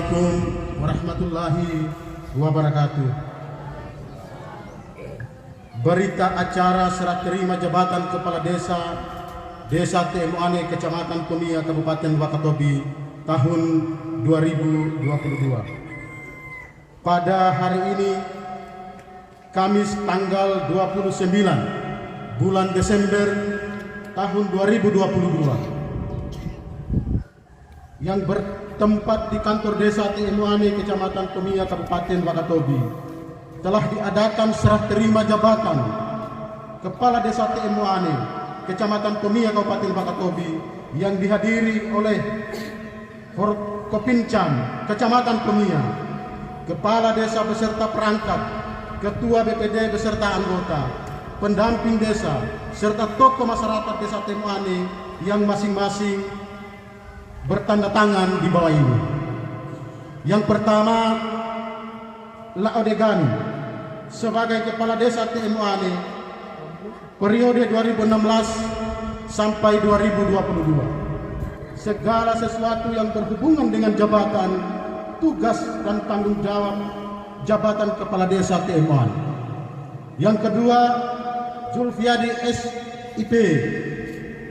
Assalamualaikum warahmatullahi wabarakatuh. Berita acara serah terima jabatan Kepala Desa TMUANE Kecamatan Tomia Kabupaten Wakatobi tahun 2022. Pada hari ini Kamis tanggal 29 bulan Desember tahun 2022 yang bertempat di kantor desa TMUANE Kecamatan Tomia Kabupaten Wakatobi telah diadakan serah terima jabatan Kepala Desa TMUANE Kecamatan Tomia Kabupaten Wakatobi yang dihadiri oleh Forkopincam Kecamatan Tomia, Kepala Desa beserta perangkat, Ketua BPD beserta anggota, pendamping desa, serta tokoh masyarakat Desa TMUANE yang masing-masing bertanda tangan di bawah ini. Yang pertama, Laodegani sebagai Kepala Desa TMUANE periode 2016 sampai 2022. Segala sesuatu yang berhubungan dengan jabatan, tugas dan tanggung jawab jabatan Kepala Desa TMUANE. Yang kedua, Zulfiadi SIP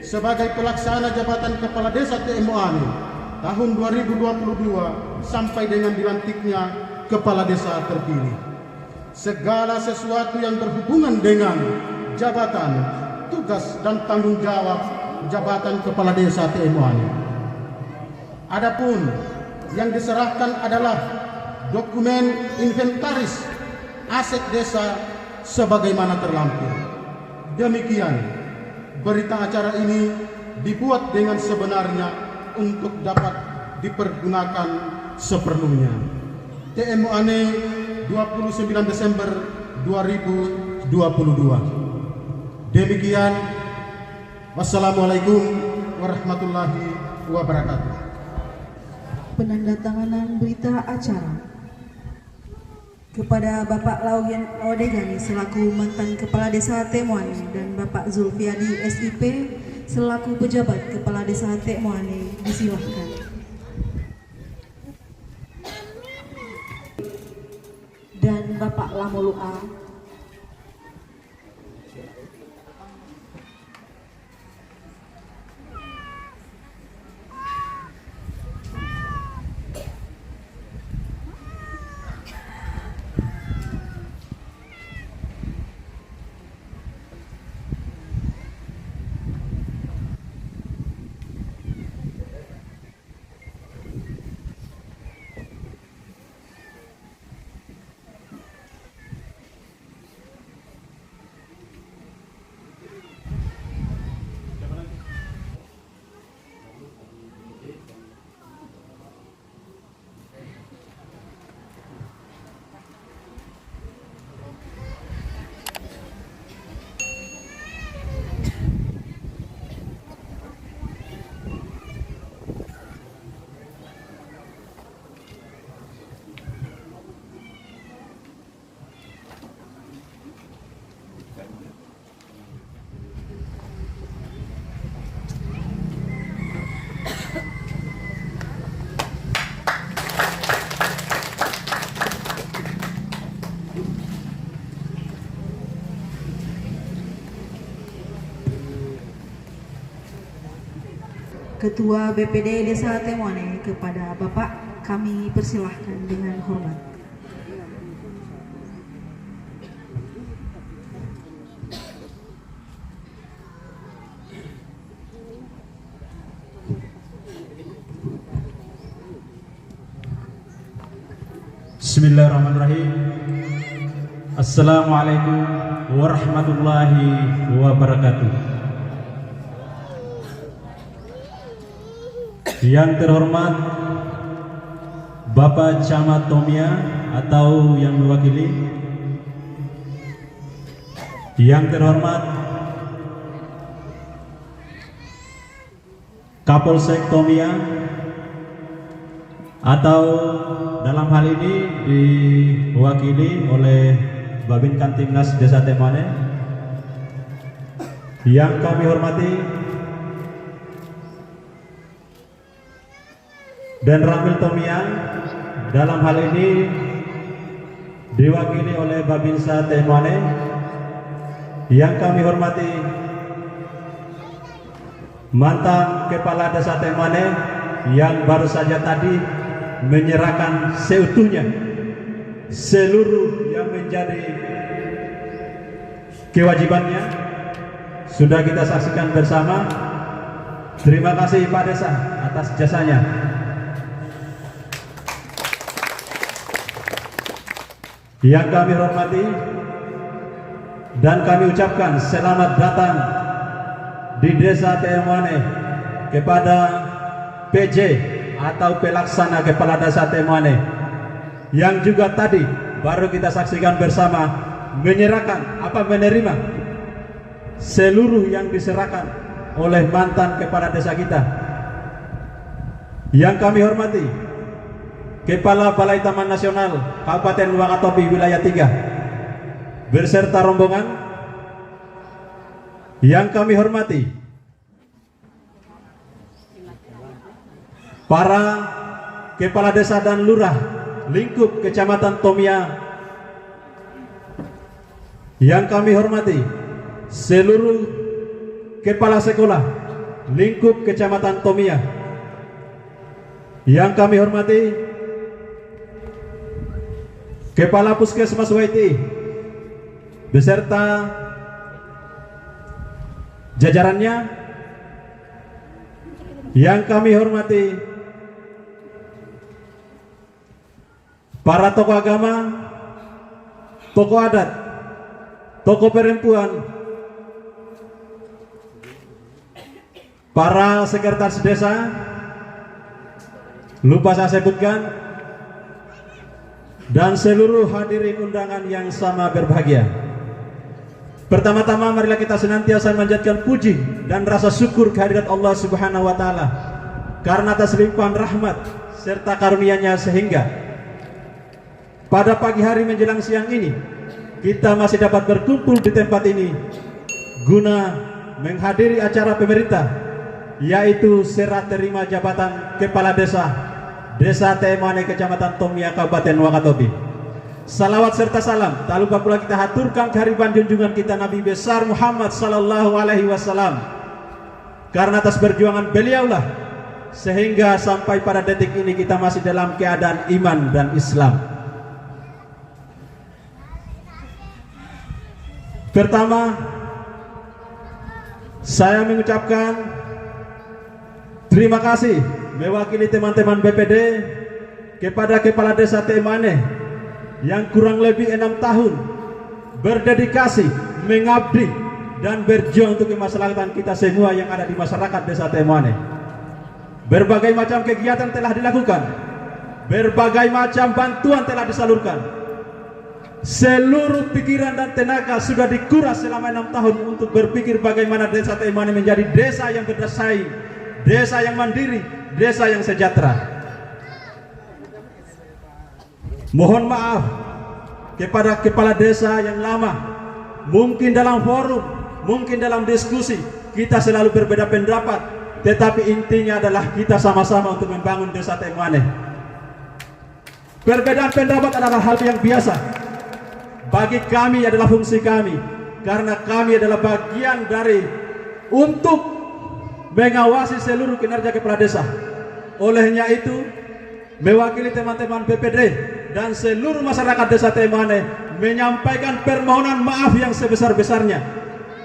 sebagai pelaksana jabatan Kepala Desa TMUANE tahun 2022 sampai dengan dilantiknya Kepala Desa terpilih. Segala sesuatu yang berhubungan dengan jabatan, tugas dan tanggung jawab jabatan Kepala Desa TMUANE. Adapun yang diserahkan adalah dokumen inventaris aset desa sebagaimana terlampir. Demikian berita acara ini dibuat dengan sebenarnya untuk dapat dipergunakan seperlunya. TMUANE 29 Desember 2022. Demikian. Wassalamualaikum warahmatullahi wabarakatuh. Penandatanganan berita acara kepada Bapak Laodegani selaku mantan Kepala Desa TMUANE dan Bapak Zulfiadi SIP selaku pejabat Kepala Desa TMUANE disilahkan. Dan Bapak Lamolua Ketua BPD Desa TMUANE kepada Bapak kami persilahkan dengan hormat. Bismillahirrahmanirrahim. Assalamualaikum warahmatullahi wabarakatuh. Yang terhormat Bapak Camat Tomia atau yang mewakili, yang terhormat Kapolsek Tomia atau dalam hal ini diwakili oleh Babin Kantimnas Desa TMUANE, yang kami hormati dan Ramil Tomia dalam hal ini diwakili oleh Babinsa Temuane. Yang kami hormati mantan Kepala Desa Temuane yang baru saja tadi menyerahkan seutuhnya seluruh yang menjadi kewajibannya, sudah kita saksikan bersama. Terima kasih Pak Desa atas jasanya. Yang kami hormati dan kami ucapkan selamat datang di Desa Temuane kepada PJ atau Pelaksana Kepala Desa Temuane yang juga tadi baru kita saksikan bersama menerima seluruh yang diserahkan oleh mantan Kepala Desa kita. Yang kami hormati Kepala Balai Taman Nasional Kabupaten Wakatobi Wilayah 3 beserta rombongan. Yang kami hormati para Kepala Desa dan Lurah lingkup Kecamatan Tomia. Yang kami hormati seluruh Kepala Sekolah lingkup Kecamatan Tomia. Yang kami hormati Kepala Puskesmas Waiti beserta jajarannya. Yang kami hormati para tokoh agama, tokoh adat, tokoh perempuan, para sekretaris desa, lupa saya sebutkan, dan seluruh hadirin undangan yang sama berbahagia. Pertama-tama marilah kita senantiasa menjadikan puji dan rasa syukur kehadirat Allah Subhanahu wa taala karena atas limpahan rahmat serta karunia-Nya sehingga pada pagi hari menjelang siang ini kita masih dapat berkumpul di tempat ini guna menghadiri acara pemerintah, yaitu serah terima jabatan Kepala Desa Temuane Kecamatan Tomia Kabupaten Wakatobi. Salawat serta salam tak lupa pula kita haturkan kehadiran junjungan kita Nabi besar Muhammad sallallahu alaihi wasallam, karena atas perjuangan beliaulah sehingga sampai pada detik ini kita masih dalam keadaan iman dan Islam. Pertama, saya mengucapkan terima kasih mewakili teman-teman BPD kepada Kepala Desa Temuane yang kurang lebih 6 tahun berdedikasi, mengabdi dan berjuang untuk kemaslahatan kita semua yang ada di masyarakat Desa Temuane. Berbagai macam kegiatan telah dilakukan, berbagai macam bantuan telah disalurkan. Seluruh pikiran dan tenaga sudah dikuras selama 6 tahun untuk berpikir bagaimana Desa Temuane menjadi desa yang bersaing, desa yang mandiri, desa yang sejahtera. Mohon maaf kepada kepala desa yang lama, mungkin dalam forum, mungkin dalam diskusi kita selalu berbeda pendapat, tetapi intinya adalah kita sama-sama untuk membangun Desa Temuane. Perbedaan pendapat adalah hal yang biasa. Bagi kami adalah fungsi kami, karena kami adalah bagian dari untuk mengawasi seluruh kinerja kepala desa. Olehnya itu, mewakili teman-teman BPD dan seluruh masyarakat Desa Temuane menyampaikan permohonan maaf yang sebesar-besarnya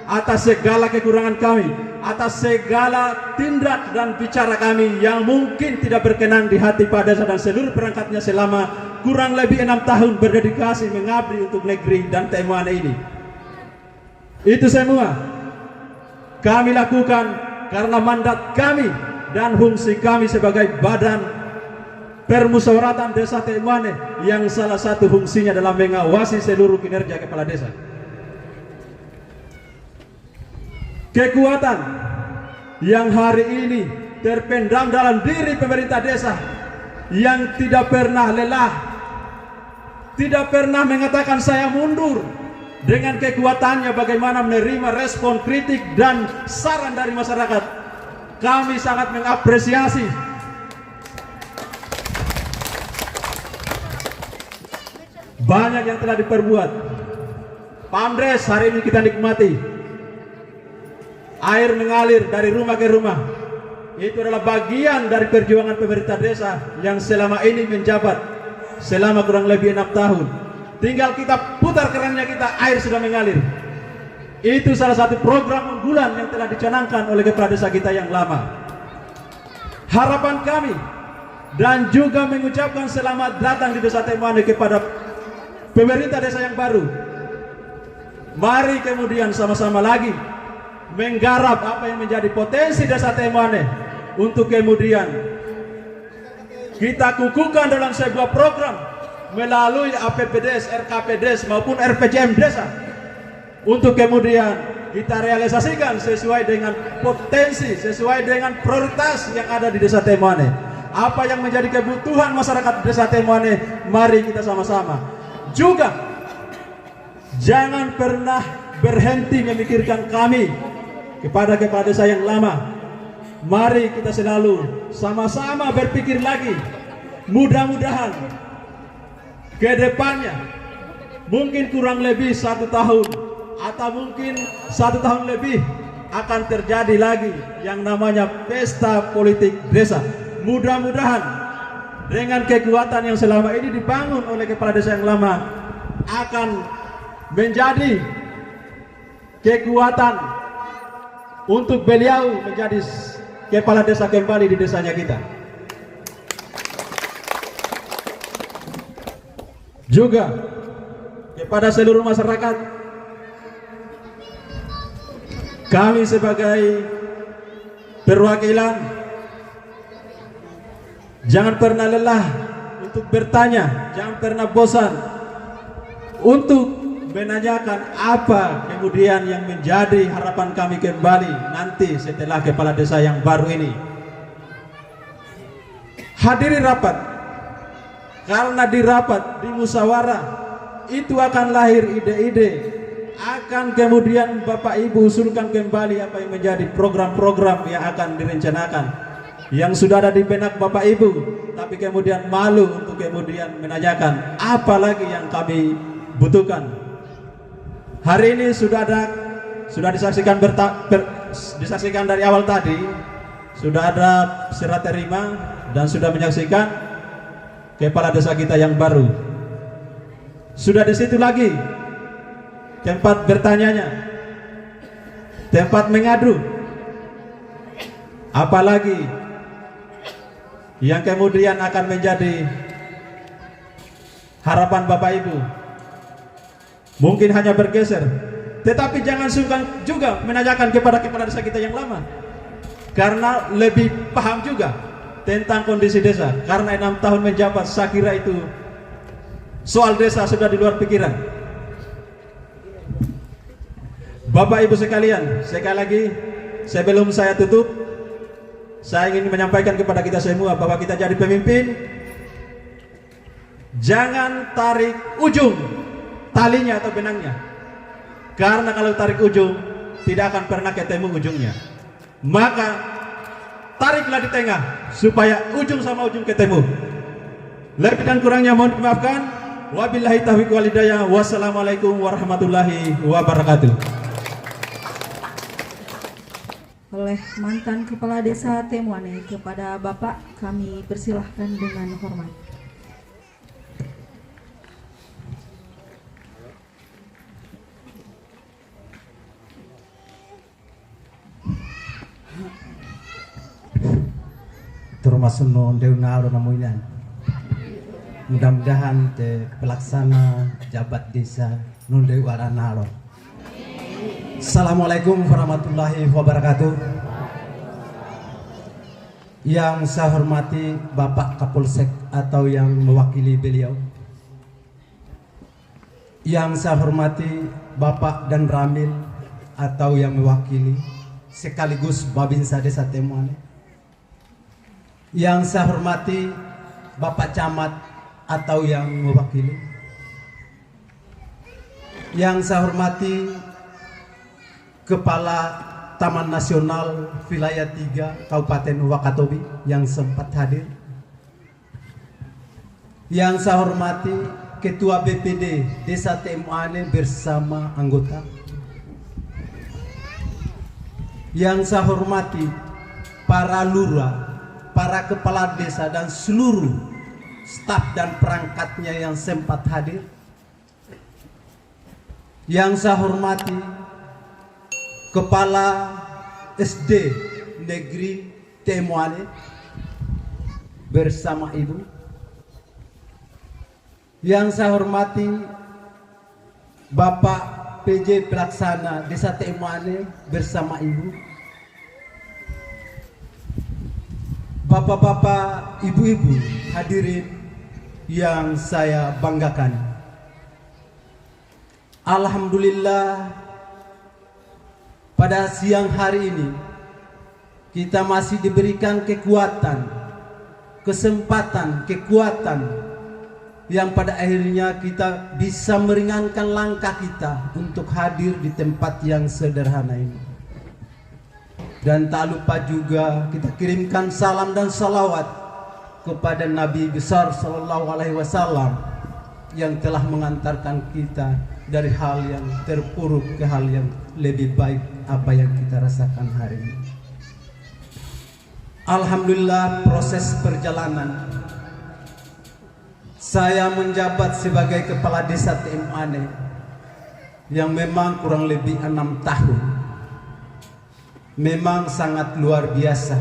atas segala kekurangan kami, atas segala tindak dan bicara kami yang mungkin tidak berkenan di hati Pak Desa dan seluruh perangkatnya selama kurang lebih 6 tahun berdedikasi mengabdi untuk negeri dan Temuane ini. Itu semua kami lakukan karena mandat kami dan fungsi kami sebagai badan permusyawaratan Desa Temuane yang salah satu fungsinya adalah mengawasi seluruh kinerja kepala desa. Kekuatan yang hari ini terpendam dalam diri pemerintah desa yang tidak pernah lelah, tidak pernah mengatakan saya mundur, dengan kekuatannya bagaimana menerima respon kritik dan saran dari masyarakat. Kami sangat mengapresiasi banyak yang telah diperbuat. Pamdes hari ini kita nikmati. Air mengalir dari rumah ke rumah. Itu adalah bagian dari perjuangan pemerintah desa yang selama ini menjabat selama kurang lebih 6 tahun. Tinggal kita putar kerannya kita, air sudah mengalir. Itu salah satu program unggulan yang telah dicanangkan oleh kepala desa kita yang lama. Harapan kami dan juga mengucapkan selamat datang di Desa Temuane kepada pemerintah desa yang baru. Mari kemudian sama-sama lagi menggarap apa yang menjadi potensi Desa Temuane untuk kemudian kita kukuhkan dalam sebuah program melalui APBDes, RKPDes maupun RPJM desa untuk kemudian kita realisasikan sesuai dengan potensi, sesuai dengan prioritas yang ada di Desa Temuane. Apa yang menjadi kebutuhan masyarakat Desa Temuane, mari kita sama-sama. Juga jangan pernah berhenti memikirkan kami kepada kepala desa yang lama. Mari kita selalu sama-sama berpikir lagi. Mudah-mudahan ke depannya mungkin kurang lebih 1 tahun atau mungkin 1 tahun lebih akan terjadi lagi yang namanya pesta politik desa. Mudah-mudahan dengan kekuatan yang selama ini dibangun oleh kepala desa yang lama akan menjadi kekuatan untuk beliau menjadi kepala desa kembali di desanya kita. Juga kepada seluruh masyarakat, kami sebagai perwakilan jangan pernah lelah untuk bertanya, jangan pernah bosan untuk menanyakan apa kemudian yang menjadi harapan kami kembali nanti setelah kepala desa yang baru ini. Hadiri rapat, karena di rapat, di musyawarah itu akan lahir ide-ide, akan kemudian Bapak Ibu usulkan kembali apa yang menjadi program-program yang akan direncanakan yang sudah ada di benak Bapak Ibu, tapi kemudian malu untuk kemudian menanyakan apa lagi yang kami butuhkan. Hari ini sudah disaksikan disaksikan dari awal tadi, sudah ada serah terima dan sudah menyaksikan kepala desa kita yang baru. Sudah di situ lagi tempat bertanyanya, tempat mengadu, apalagi yang kemudian akan menjadi harapan Bapak Ibu. Mungkin hanya bergeser, tetapi jangan sungkan juga menanyakan kepada kepala desa kita yang lama, karena lebih paham juga tentang kondisi desa. Karena 6 tahun menjabat, saya kira itu soal desa sudah di luar pikiran. Bapak Ibu sekalian, sekali lagi sebelum saya tutup, saya ingin menyampaikan kepada kita semua bahwa kita jadi pemimpin, jangan tarik ujung talinya atau benangnya, karena kalau tarik ujung tidak akan pernah ketemu ujungnya. Maka tariklah di tengah supaya ujung sama ujung ketemu. Lebih dan kurangnya mohon dimaafkan. Wabillahi taufiq wal hidayah. Wassalamualaikum warahmatullahi wabarakatuh. Oleh mantan Kepala Desa Temuane, kepada Bapak kami persilahkan dengan hormat. Termasuk deung ngalo namuinan. Mudah-mudahan te pelaksana jabat desa nundeu waranalo. Assalamualaikum warahmatullahi wabarakatuh. Yang saya hormati Bapak Kapolsek atau yang mewakili beliau. Yang saya hormati Bapak dan Ramil atau yang mewakili, sekaligus Babinsa Desa Temuane. Yang saya hormati Bapak Camat atau yang mewakili. Yang saya hormati Kepala Taman Nasional Wilayah 3 Kabupaten Wakatobi yang sempat hadir. Yang saya hormati Ketua BPD Desa Temuane bersama anggota. Yang saya hormati para lurah, para kepala desa dan seluruh staf dan perangkatnya yang sempat hadir. Yang saya hormati Kepala SD Negeri Temuane bersama Ibu. Yang saya hormati Bapak PJ Pelaksana Desa Temuane bersama Ibu. Bapak-bapak, ibu-ibu hadirin yang saya banggakan. Alhamdulillah pada siang hari ini kita masih diberikan kekuatan, kesempatan, kekuatan yang pada akhirnya kita bisa meringankan langkah kita untuk hadir di tempat yang sederhana ini. Dan tak lupa juga kita kirimkan salam dan salawat kepada Nabi besar Sallallahu Alaihi Wasallam yang telah mengantarkan kita dari hal yang terpuruk ke hal yang lebih baik apa yang kita rasakan hari ini. Alhamdulillah proses perjalanan saya menjabat sebagai kepala desa Temuane yang memang kurang lebih 6 tahun. Memang sangat luar biasa.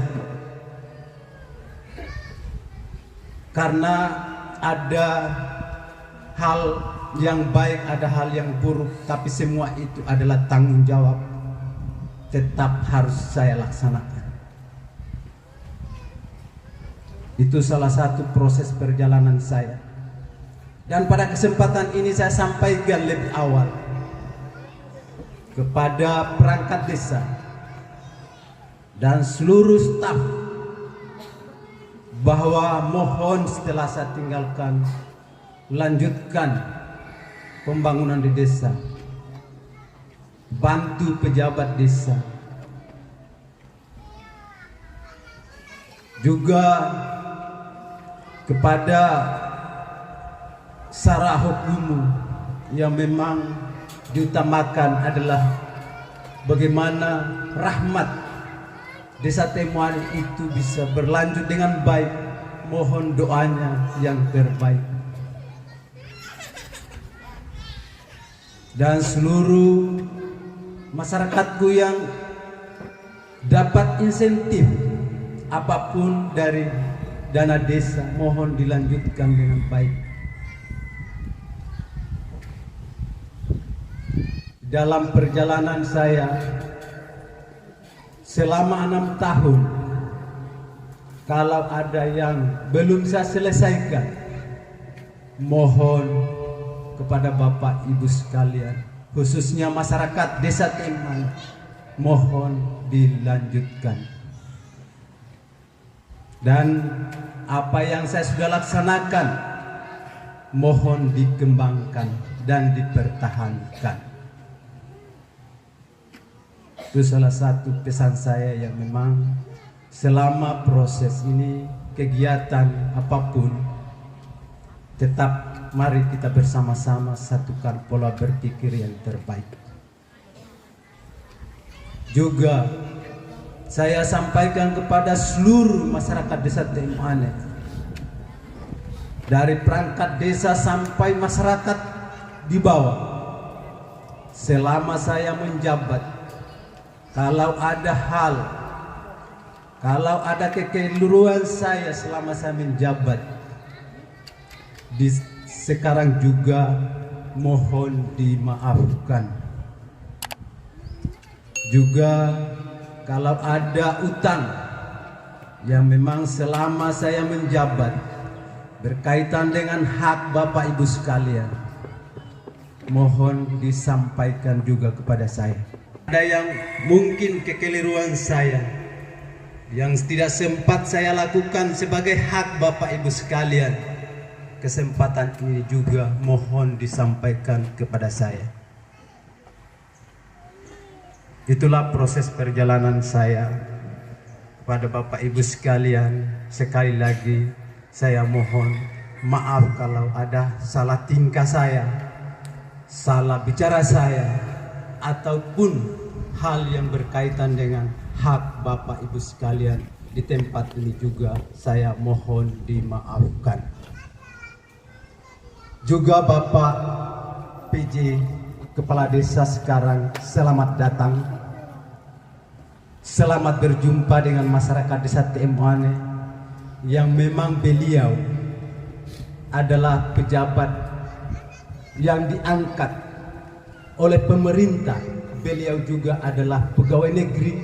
Karena ada hal yang baik, ada hal yang buruk, tapi semua itu adalah tanggung jawab tetap harus saya laksanakan. Itu salah satu proses perjalanan saya. Dan pada kesempatan ini saya sampaikan lebih awal kepada perangkat desa dan seluruh staf bahwa mohon setelah saya tinggalkan lanjutkan pembangunan di desa, bantu pejabat desa, juga kepada Sarah hukum yang memang diutamakan adalah bagaimana rahmat Desa Temuane itu bisa berlanjut dengan baik. Mohon doanya yang terbaik. Dan seluruh masyarakatku yang dapat insentif apapun dari dana desa, mohon dilanjutkan dengan baik. Dalam perjalanan saya selama 6 tahun, kalau ada yang belum saya selesaikan, mohon kepada Bapak Ibu sekalian, khususnya masyarakat Desa Temuane, mohon dilanjutkan. Dan apa yang saya sudah laksanakan, mohon dikembangkan dan dipertahankan. Itu salah satu pesan saya yang memang selama proses ini, kegiatan apapun, tetap mari kita bersama-sama satukan pola berpikir yang terbaik. Juga saya sampaikan kepada seluruh masyarakat Desa Temuane, dari perangkat desa sampai masyarakat di bawah, selama saya menjabat, kalau ada hal, kalau ada kekeliruan saya selama saya menjabat, sekarang juga mohon dimaafkan. Juga kalau ada utang yang memang selama saya menjabat berkaitan dengan hak Bapak Ibu sekalian, mohon disampaikan juga kepada saya. Ada yang mungkin kekeliruan saya yang tidak sempat saya lakukan sebagai hak Bapak Ibu sekalian, kesempatan ini juga mohon disampaikan kepada saya. Itulah proses perjalanan saya. Kepada Bapak Ibu sekalian, sekali lagi saya mohon maaf kalau ada salah tingkah saya, salah bicara saya, ataupun hal yang berkaitan dengan hak Bapak Ibu sekalian di tempat ini juga saya mohon dimaafkan. Juga Bapak PJ Kepala Desa sekarang, selamat datang. Selamat berjumpa dengan masyarakat Desa Temuane yang memang beliau adalah pejabat yang diangkat oleh pemerintah. Beliau juga adalah pegawai negeri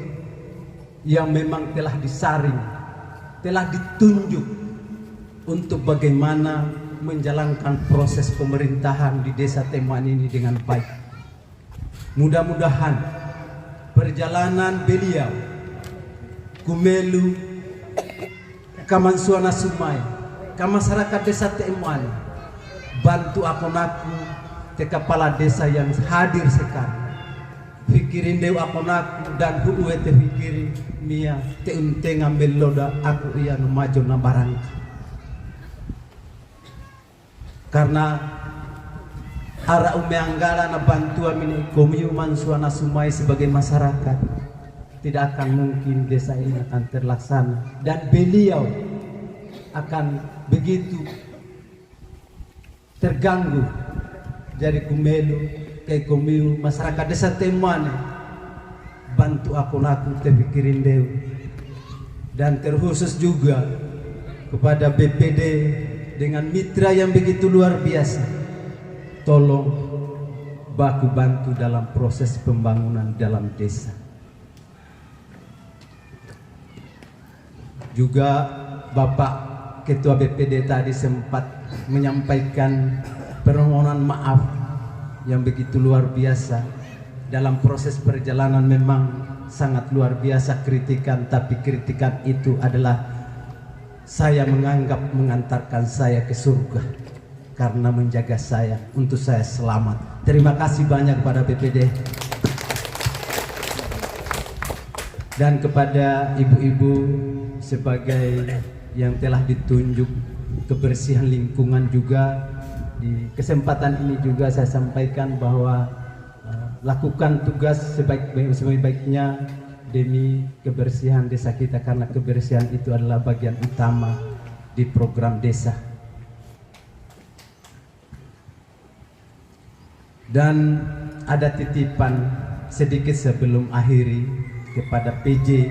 yang memang telah disaring, telah ditunjuk untuk bagaimana menjalankan proses pemerintahan di Desa Temuane ini dengan baik. Mudah-mudahan perjalanan beliau Kumelu, Kamansuana Sumai, ke masyarakat Desa Temuane, bantu aku ke kepala desa yang hadir sekarang. Fikirin dewa aku dan huue te fikiri mia te unte ngambil loda aku iya nu maju na barangka. Karena ara umeanggala na bantuan mini komiu mansuana sumai sebagai masyarakat, tidak akan mungkin desa ini akan terlaksana, dan beliau akan begitu terganggu dari Kumelu ke komiu masyarakat Desa Temuane, bantu aku terpikirin dew, dan terkhusus juga kepada BPD dengan mitra yang begitu luar biasa. Tolong baku bantu dalam proses pembangunan dalam desa. Juga Bapak Ketua BPD tadi sempat menyampaikan permohonan maaf yang begitu luar biasa. Dalam proses perjalanan memang sangat luar biasa kritikan, tapi kritikan itu adalah saya menganggap mengantarkan saya ke surga karena menjaga saya untuk saya selamat. Terima kasih banyak kepada BPD dan kepada ibu-ibu sebagai yang telah ditunjuk kebersihan lingkungan juga. Di kesempatan ini juga saya sampaikan bahwa lakukan tugas sebaik-baiknya demi kebersihan desa kita, karena kebersihan itu adalah bagian utama di program desa. Dan ada titipan sedikit sebelum akhiri kepada PJ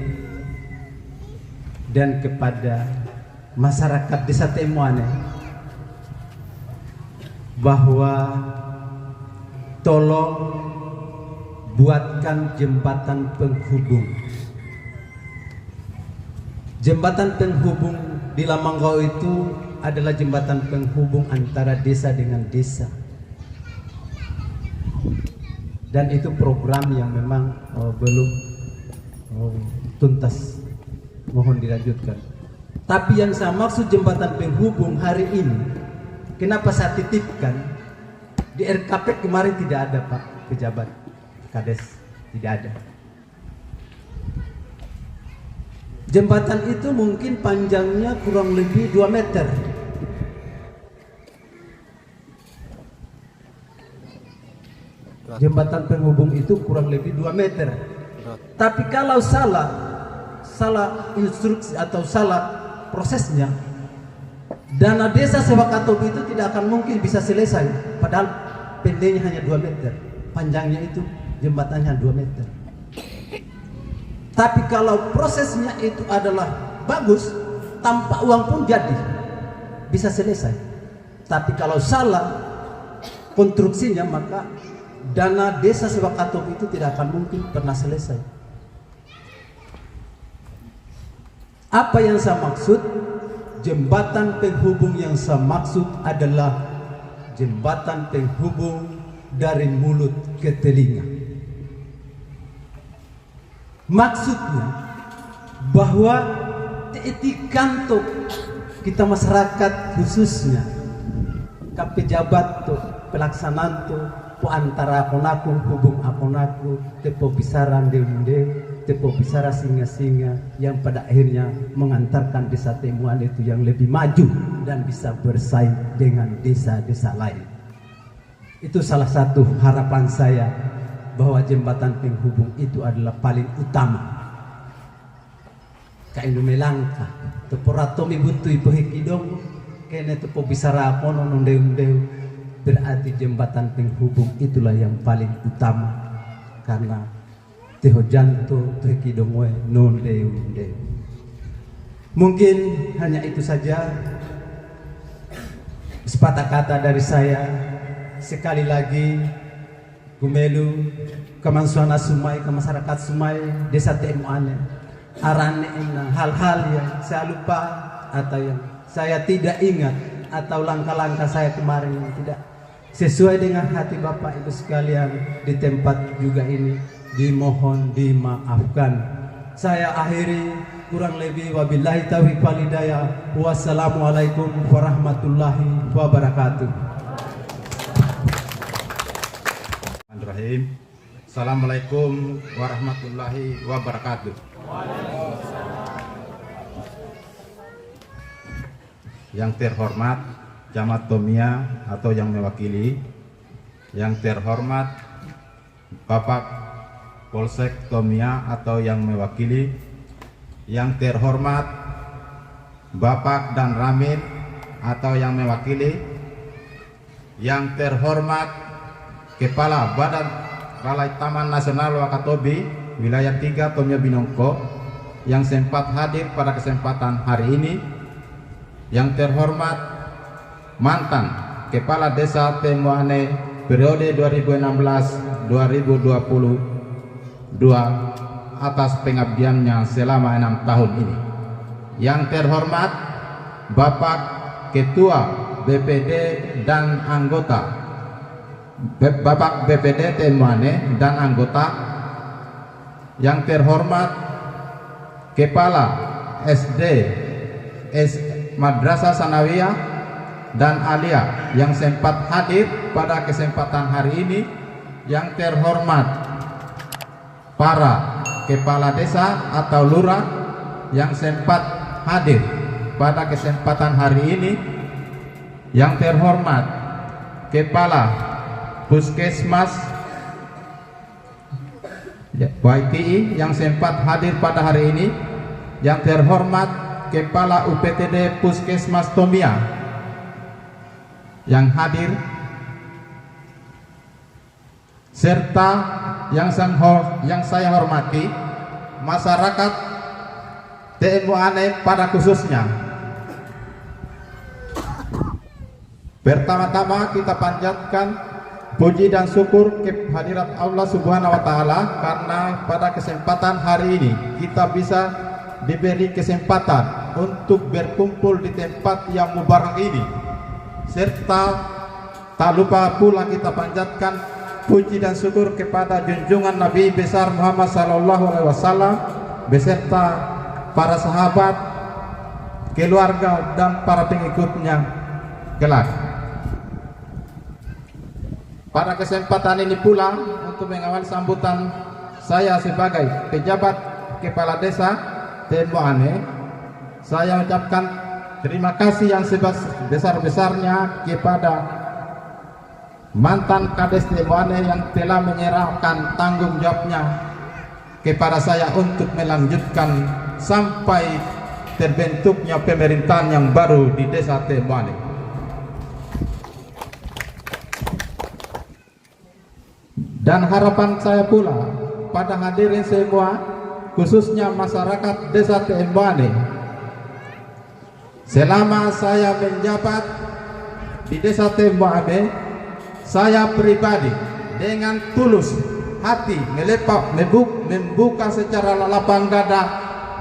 dan kepada masyarakat Desa Temuane, bahwa tolong buatkan jembatan penghubung. Jembatan penghubung di Lamanggau itu adalah jembatan penghubung antara desa dengan desa, dan itu program yang memang belum tuntas, mohon dilanjutkan. Tapi yang saya maksud jembatan penghubung hari ini, kenapa saya titipkan di RKP kemarin tidak ada Pak pejabat Kades, tidak ada. Jembatan itu mungkin panjangnya kurang lebih 2 meter. Jembatan penghubung itu kurang lebih 2 meter. Tapi kalau salah instruksi atau salah prosesnya, dana desa Sewakatobi itu tidak akan mungkin bisa selesai, padahal pendeknya hanya 2 meter, panjangnya itu jembatannya 2 meter. Tapi kalau prosesnya itu adalah bagus, tanpa uang pun jadi, bisa selesai. Tapi kalau salah konstruksinya, maka dana desa Sewakatobi itu tidak akan mungkin pernah selesai. Apa yang saya maksud? Jembatan penghubung yang saya maksud adalah jembatan penghubung dari mulut ke telinga. Maksudnya bahwa teetikan tuh kita masyarakat khususnya pejabat tuh pelaksanaan tuh po antara akonaku hubung akonaku tepo bisaran deunde tepo bicara singa-singa yang pada akhirnya mengantarkan desa Temuane itu yang lebih maju dan bisa bersaing dengan desa-desa lain. Itu salah satu harapan saya, bahwa jembatan penghubung itu adalah paling utama. Kainu melangkah teporatomi buntu ipo hekidong kene tepo bicara pono nondeu-ndeu, berarti jembatan penghubung itulah yang paling utama, karena teho janto hekidong we nondeu-ndeu. Mungkin hanya itu saja sepatah kata dari saya. Sekali lagi Gumelu kemansuana Sumai, ke masyarakat Sumai, desa Temuane, arane hal-hal yang saya lupa atau yang saya tidak ingat, atau langkah-langkah saya kemarin yang tidak sesuai dengan hati Bapak Ibu sekalian di tempat juga ini, dimohon dimaafkan. Saya akhiri, kurang lebih wabillahi taufiq wal hidayah. Wassalamualaikum warahmatullahi wabarakatuh. Assalamualaikum warahmatullahi wabarakatuh. Yang terhormat Camat Tomia atau yang mewakili, yang terhormat Bapak Polsek Tomia atau yang mewakili, yang terhormat Bapak dan Ramil atau yang mewakili, yang terhormat Kepala Badan Balai Taman Nasional Wakatobi Wilayah 3 Tomia Binongko yang sempat hadir pada kesempatan hari ini, yang terhormat mantan Kepala Desa Temuane periode 2016-2022 atas pengabdiannya selama 6 tahun ini, yang terhormat Bapak Ketua BPD dan anggota Bapak BPD Temuane dan anggota, yang terhormat Kepala SD Madrasah Sanawiyah dan Alia yang sempat hadir pada kesempatan hari ini, yang terhormat para kepala desa atau lurah yang sempat hadir pada kesempatan hari ini, yang terhormat Kepala Puskesmas YTI yang sempat hadir pada hari ini, yang terhormat Kepala UPTD Puskesmas Tomia yang hadir, serta yang saya hormati masyarakat Temuane pada khususnya. Pertama-tama kita panjatkan puji dan syukur kehadirat Allah Subhanahu wa Ta'ala, karena pada kesempatan hari ini kita bisa diberi kesempatan untuk berkumpul di tempat yang mubarak ini, serta tak lupa pula kita panjatkan puji dan syukur kepada junjungan Nabi besar Muhammad SAW beserta para sahabat, keluarga dan para pengikutnya kelak. Pada kesempatan ini pula, untuk mengawal sambutan saya sebagai pejabat Kepala Desa Temuane, saya ucapkan terima kasih yang sebesar-besarnya kepada mantan Kades Temuane yang telah menyerahkan tanggung jawabnya kepada saya untuk melanjutkan sampai terbentuknya pemerintahan yang baru di Desa Temuane. Dan harapan saya pula pada hadirin semua, khususnya masyarakat Desa Temuane, selama saya menjabat di Desa Temuane, saya pribadi dengan tulus hati membuka secara lapang dada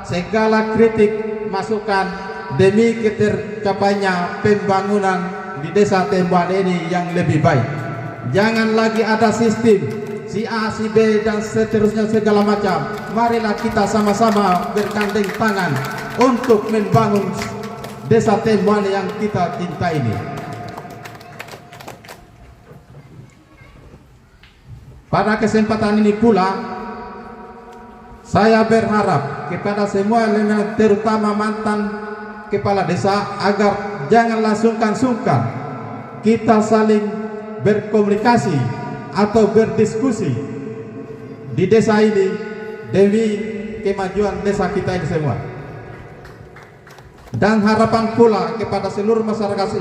segala kritik masukan demi tercapainya pembangunan di Desa Temuane ini yang lebih baik. Jangan lagi ada sistem si A, si B dan seterusnya segala macam. Marilah kita sama-sama bergandeng tangan untuk membangun Desa Temuane yang kita cintai ini. Pada kesempatan ini pula Saya berharap kepada semua elemen, terutama mantan kepala desa, agar janganlah sungkan-sungkan kita saling berkomunikasi atau berdiskusi di desa ini demi kemajuan desa kita ini semua. Dan harapan pula kepada seluruh masyarakat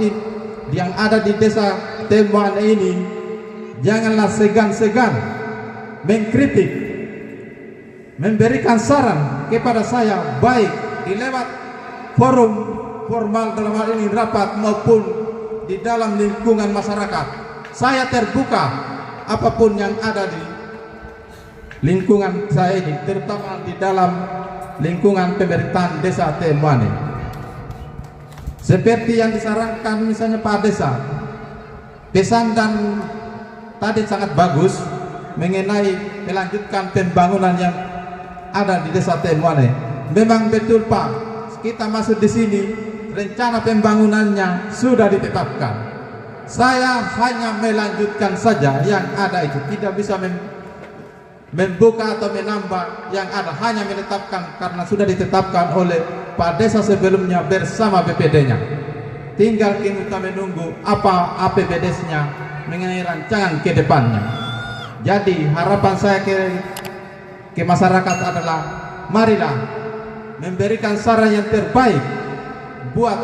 yang ada di desa Temboane ini, janganlah segan-segan mengkritik, memberikan saran kepada saya, baik di lewat forum formal dalam hal ini rapat maupun di dalam lingkungan masyarakat. Saya terbuka apapun yang ada di lingkungan saya ini, terutama di dalam lingkungan pemerintahan desa Temboane. Seperti yang disarankan misalnya Pak Desa, pesan dan tadi sangat bagus mengenai melanjutkan pembangunan yang ada di desa Temboane. Memang betul Pak, kita masuk di sini, rencana pembangunannya sudah ditetapkan. Saya hanya melanjutkan saja yang ada itu, tidak bisa membuka atau menambah yang ada, hanya menetapkan karena sudah ditetapkan oleh Pak Desa sebelumnya bersama BPD-nya. Tinggal kita menunggu apa APBD-nya mengenai rancangan ke depannya. Jadi harapan saya ke masyarakat adalah, marilah memberikan saran yang terbaik buat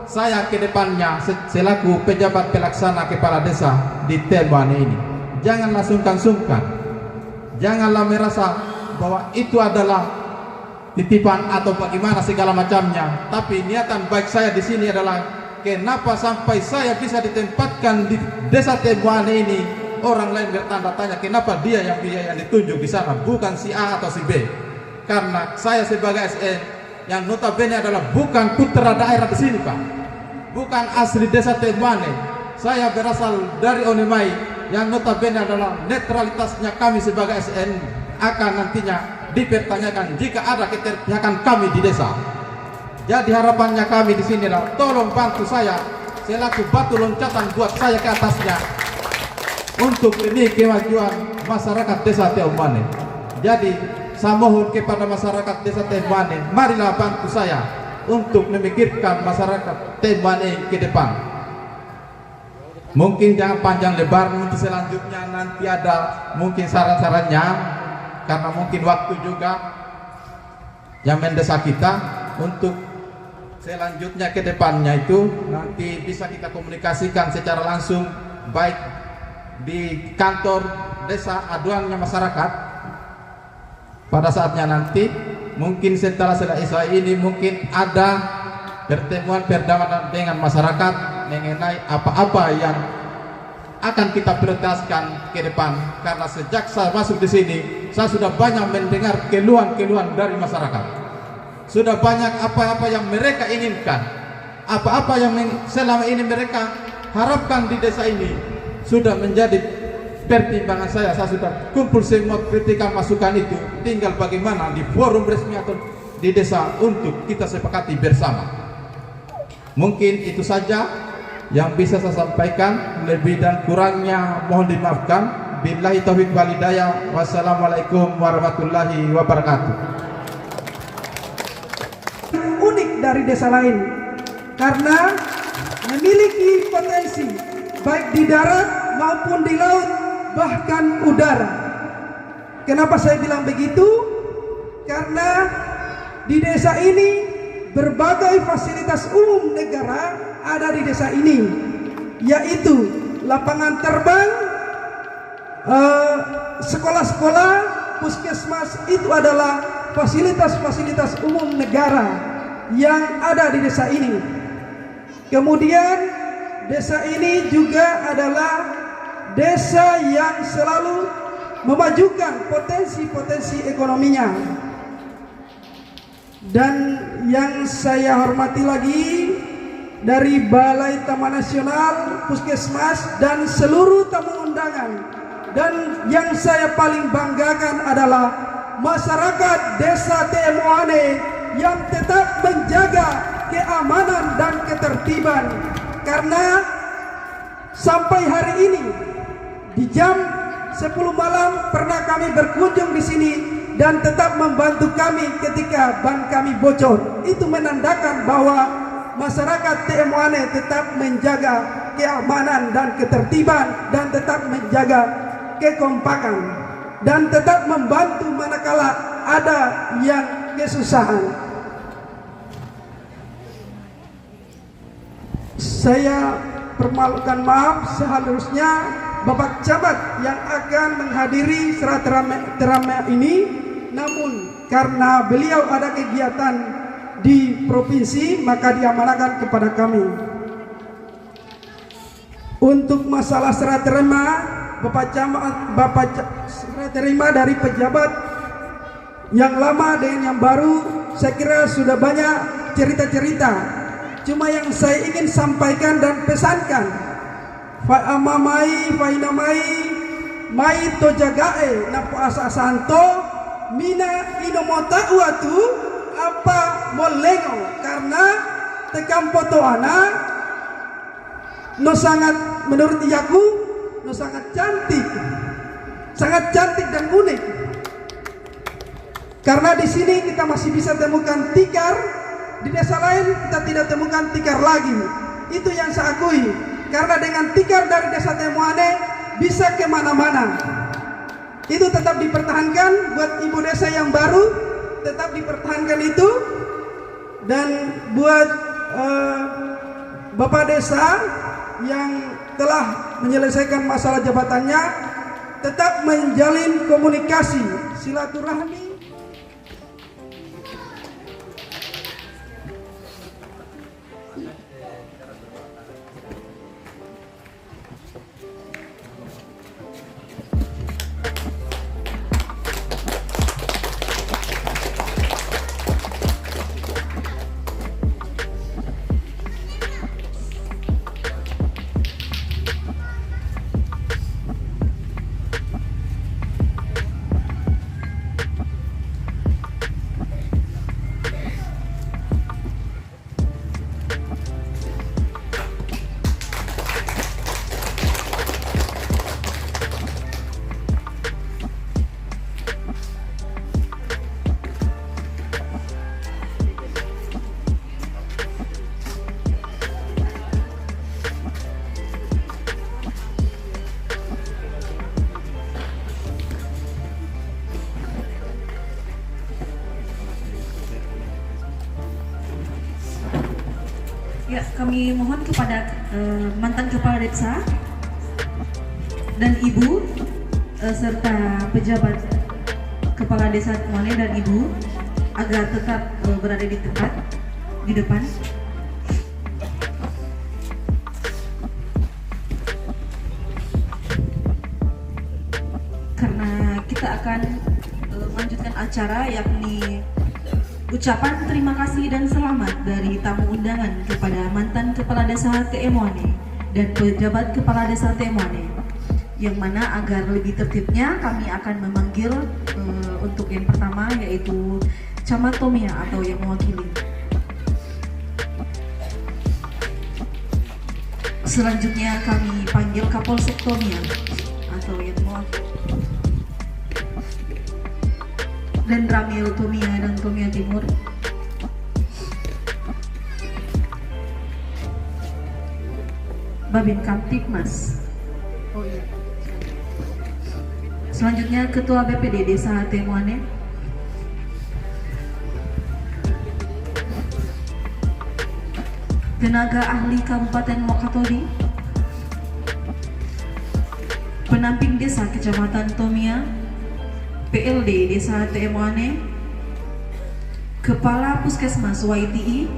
saya ke depannya selaku pejabat pelaksana kepala desa di Temboane ini. Janganlah sungkan-sungkan, janganlah merasa bahwa itu adalah titipan atau bagaimana segala macamnya. Tapi niatan baik saya di sini adalah, kenapa sampai saya bisa ditempatkan di desa Temboane ini, orang lain bertanda tanya kenapa dia yang ditunjuk di sana, bukan si A atau si B. Karena saya sebagai SN yang notabene adalah bukan putra daerah di sini Pak, bukan asli desa Temboane. Saya berasal dari Onemai yang notabene adalah netralitasnya kami sebagai SN akan nantinya dipertanyakan jika ada keterpihakan kami di desa. Jadi harapannya kami di sini adalah, tolong bantu saya selaku batu loncatan buat saya ke atasnya untuk demi kemajuan masyarakat desa Temboane. Jadi saya mohon kepada masyarakat desa Temboane, marilah bantu saya untuk memikirkan masyarakat Temboane ke depan. Mungkin jangan panjang lebar, nanti selanjutnya nanti ada mungkin saran-sarannya, karena mungkin waktu juga yang mendesak kita untuk selanjutnya ke depannya itu nanti bisa kita komunikasikan secara langsung, baik di kantor desa aduannya masyarakat pada saatnya nanti. Mungkin setelah selesai ini mungkin ada pertemuan perdamaian dengan masyarakat mengenai apa-apa yang akan kita prioritaskan ke depan. Karena sejak saya masuk di sini, saya sudah banyak mendengar keluhan-keluhan dari masyarakat. Sudah banyak apa-apa yang mereka inginkan, apa-apa yang selama ini mereka harapkan di desa ini sudah menjadi pertimbangan saya. Saya sudah kumpul semua kritikan masukan itu, tinggal bagaimana di forum resmi atau di desa untuk kita sepakati bersama. Mungkin itu saja yang bisa saya sampaikan, lebih dan kurangnya mohon dimaafkan. Billahi taufiq wal hidayah. Wassalamualaikum warahmatullahi wabarakatuh. Unik dari desa lain karena memiliki potensi baik di darat maupun di laut, bahkan udara. Kenapa saya bilang begitu? Karena di desa ini berbagai fasilitas umum negara ada di desa ini, yaitu lapangan terbang, sekolah-sekolah, puskesmas. Itu adalah fasilitas-fasilitas umum negara yang ada di desa ini. Kemudian desa ini juga adalah desa yang selalu memajukan potensi-potensi ekonominya. Dan yang saya hormati lagi, dari Balai Taman Nasional, Puskesmas, dan seluruh tamu undangan. Dan yang saya paling banggakan adalah masyarakat desa Temboane yang tetap menjaga keamanan dan ketertiban. Karena sampai hari ini di jam 10 malam pernah kami berkunjung di sini dan tetap membantu kami ketika ban kami bocor. Itu menandakan bahwa masyarakat TMOANE tetap menjaga keamanan dan ketertiban dan tetap menjaga kekompakan dan tetap membantu manakala ada yang kesusahan. Saya permalukan maaf, seharusnya Bapak Camat yang akan menghadiri silaturahmi ini, namun karena beliau ada kegiatan di provinsi maka diamanahkan kepada kami. Untuk masalah serah terima Bapak Camat, serah terima dari pejabat yang lama dengan yang baru, saya kira sudah banyak cerita-cerita. Cuma yang saya ingin sampaikan dan pesankan, fa'amamai fa'inamai mai tojagae napo asa santo mina inomota uatu apa molengo, karena tekam foto anak no sangat, menurut iyaku no sangat cantik dan unik. Karena di sini kita masih bisa temukan tikar, di desa lain kita tidak temukan tikar lagi. Itu yang saya akui. Karena dengan tikar dari desa TMOANE bisa kemana-mana. Itu tetap dipertahankan buat ibu desa yang baru, tetap dipertahankan itu. Dan buat bapak desa yang telah menyelesaikan masalah jabatannya, tetap menjalin komunikasi, silaturahmi. Ya, kami mohon kepada mantan kepala desa dan ibu serta pejabat kepala desa TMOANE dan ibu agar tetap berada di tempat di depan. Karena kita akan melanjutkan acara, yakni ucapan terima kasih dan selamat dari tamu undangan kepada mantan kepala desa TMOANE dan pejabat kepala desa TMOANE, yang mana agar lebih tertibnya kami akan memanggil untuk yang pertama yaitu Camat Tomia atau yang mewakili. Selanjutnya kami panggil Kapolsek Tomia atau yang mewakili, dan Ramil Tomia dan Tomia Timur. Babin Kamtipmas. Oh iya. Selanjutnya Ketua BPD Desa TMOANE. Tenaga ahli Kabupaten Wakatobi. Penamping Desa Kecamatan Tomia. PLD Desa TMOANE, Kepala Puskesmas YTI,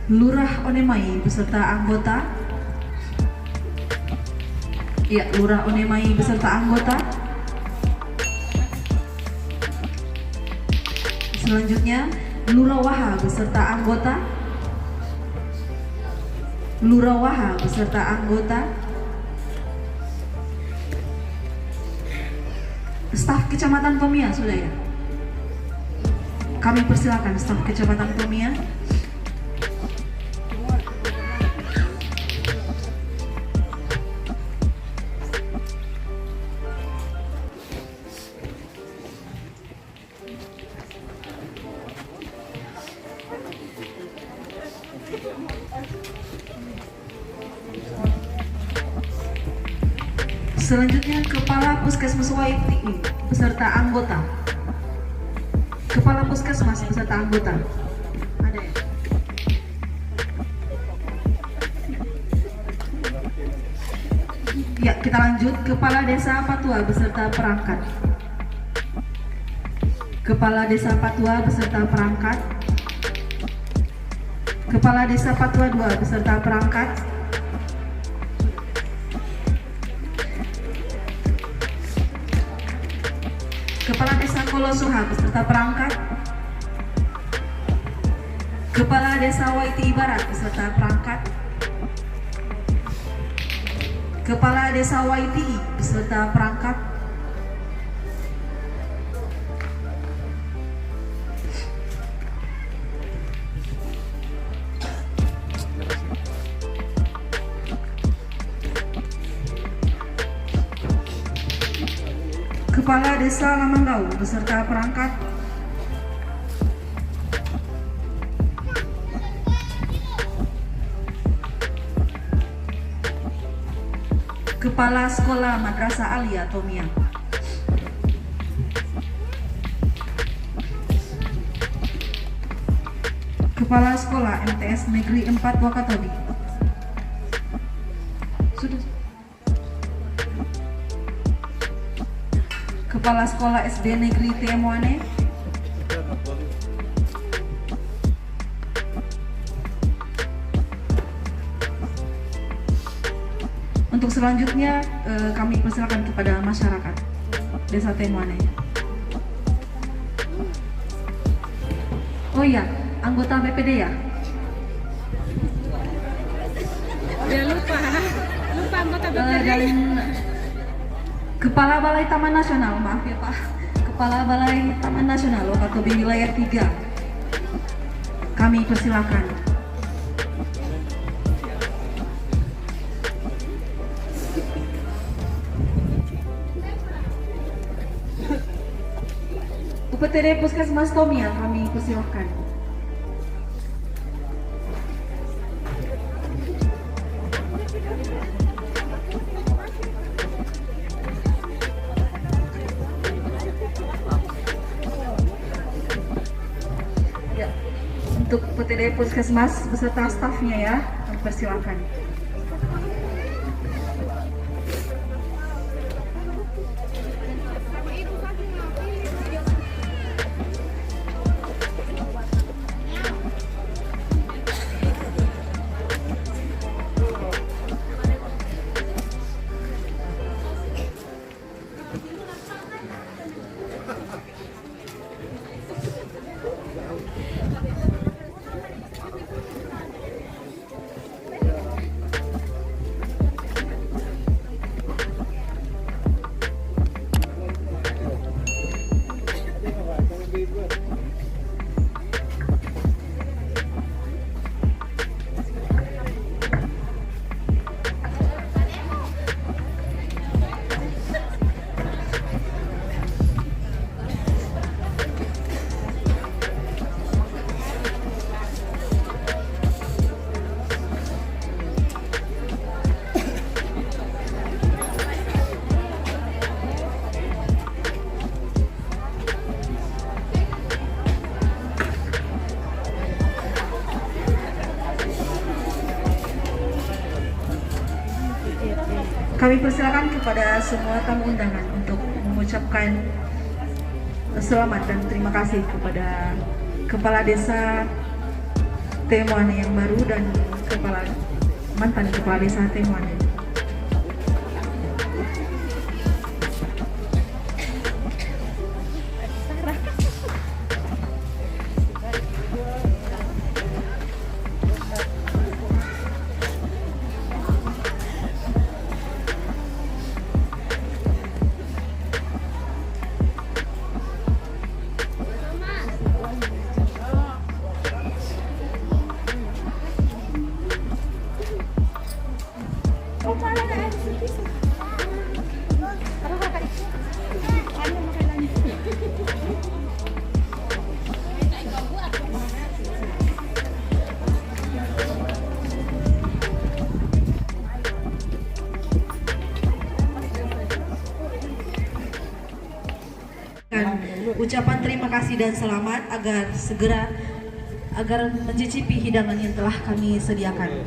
Lurah Onemai beserta anggota. Ya, Lurah Onemai beserta anggota. Selanjutnya Lurah Waha beserta anggota. Lurah Waha beserta anggota. Staf Kecamatan Tomia sudah ya? Kami persilakan staf Kecamatan Tomia. Selanjutnya Kepala Puskesmas YTI beserta anggota. Kepala Puskesmas beserta anggota. Ada ya? Ya, kita lanjut. Kepala Desa Patua beserta perangkat. Kepala Desa Patua beserta perangkat. Kepala Desa Patua 2 beserta perangkat. Kepala Desa Kolosuha beserta perangkat. Kepala Desa YTI Barat beserta perangkat. Kepala Desa YTI beserta perangkat. Kepala Desa Lamanggau beserta perangkat. Kepala Sekolah Madrasah Alia Tomia. Kepala Sekolah MTS Negeri 4 Wakatobi. Sudah. Kepala Sekolah SD Negeri Temoane. Untuk selanjutnya kami persilakan kepada masyarakat Desa Temoane. Oh iya, anggota BPD ya? Ya lupa anggota BPD. Dan Kepala Balai Taman Nasional, maaf ya Pak. Kepala Balai Taman Nasional Wakatobi Wilayah 3. Kami persilakan. UPTD Puskesmas Tomia, kami persilakan. Ya, untuk UPTD Puskesmas beserta stafnya ya, kami persilakan. Kami persilakan kepada semua tamu undangan untuk mengucapkan selamat dan terima kasih kepada Kepala Desa Temoane yang baru dan mantan Kepala Desa Temoane. ucapan terima kasih dan selamat agar mencicipi hidangan yang telah kami sediakan.